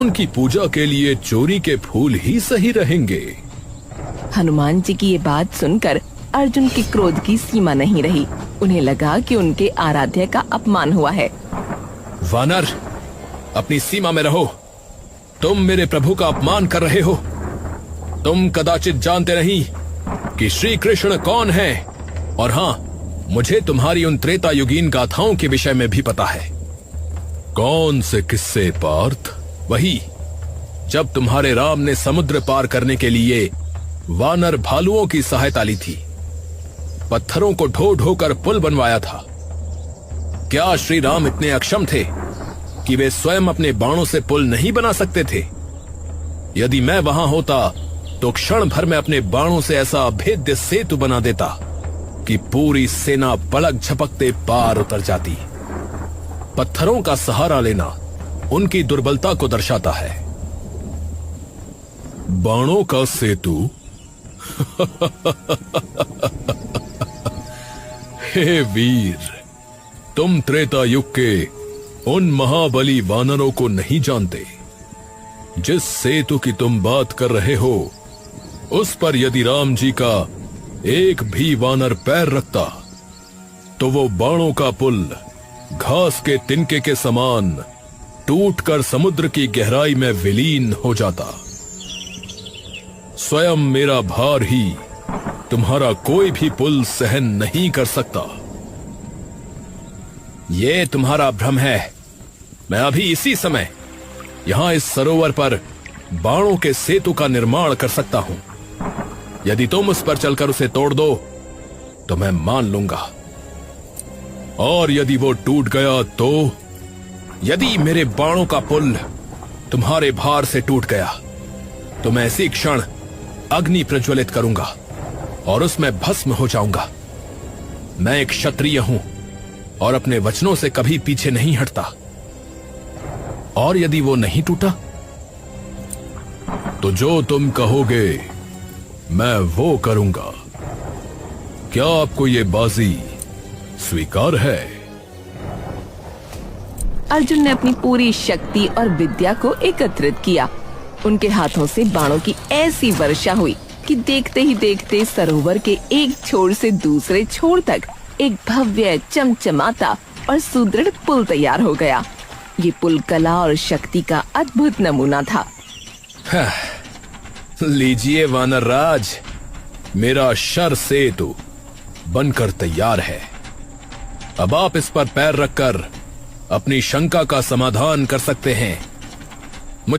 अर्जुन की पूजा के लिए चोरी के फूल ही सही रहेंगे। हनुमान जी की ये बात सुनकर अर्जुन के क्रोध की सीमा नहीं रही। उन्हें लगा कि उनके आराध्य का अपमान हुआ है। वानर, अपनी सीमा में रहो। तुम मेरे प्रभु का अपमान कर रहे हो। तुम कदाचित जानते नहीं कि श्री कृष्ण कौन है। और हाँ, मुझे तुम्हारी उन त्रेता युगीन गाथाओं के विषय में भी पता है। कौन से किस्से पार्थ? वही जब तुम्हारे राम ने समुद्र पार करने के लिए वानर भालुओं की सहायता ली थी, पत्थरों को ढो ढो कर पुल बनवाया था। क्या श्री राम इतने अक्षम थे कि वे स्वयं अपने बाणों से पुल नहीं बना सकते थे? यदि मैं वहां होता तो क्षण भर में अपने बाणों से ऐसा अभेद्य सेतु बना देता कि पूरी सेना पलक झपकते पार उतर जाती। पत्थरों का सहारा लेना उनकी दुर्बलता को दर्शाता है। बाणों का सेतु? हे वीर, तुम त्रेता युग के उन महाबली वानरों को नहीं जानते। जिस सेतु की तुम बात कर रहे हो, उस पर यदि राम जी का एक भी वानर पैर रखता तो वो बाणों का पुल घास के तिनके के समान टूटकर समुद्र की गहराई में विलीन हो जाता। स्वयं मेरा भार ही तुम्हारा कोई भी पुल सहन नहीं कर सकता। ये तुम्हारा भ्रम है। मैं अभी इसी समय यहां इस सरोवर पर बाणों के सेतु का निर्माण कर सकता हूं। यदि तुम उस पर चलकर उसे तोड़ दो तो मैं मान लूंगा। और यदि वो टूट गया तो? यदि मेरे बाणों का पुल तुम्हारे भार से टूट गया तो मैं इसी क्षण अग्नि प्रज्वलित करूंगा और उसमें भस्म हो जाऊंगा। मैं एक क्षत्रिय हूं और अपने वचनों से कभी पीछे नहीं हटता। और यदि वो नहीं टूटा तो जो तुम कहोगे मैं वो करूंगा। क्या आपको ये बाजी स्वीकार है? अर्जुन ने अपनी पूरी शक्ति और विद्या को एकत्रित किया। उनके हाथों से बाणों की ऐसी वर्षा हुई कि देखते ही देखते सरोवर के एक छोर से दूसरे छोर तक एक भव्य, चमचमाता और सुदृढ़ पुल तैयार हो गया। ये पुल कला और शक्ति का अद्भुत नमूना था। लीजिए वानर राज, मेरा शर सेतु बनकर तैयार है। अब आप इस पर पैर रखकर अपनी शंका का समाधान कर सकते हैं।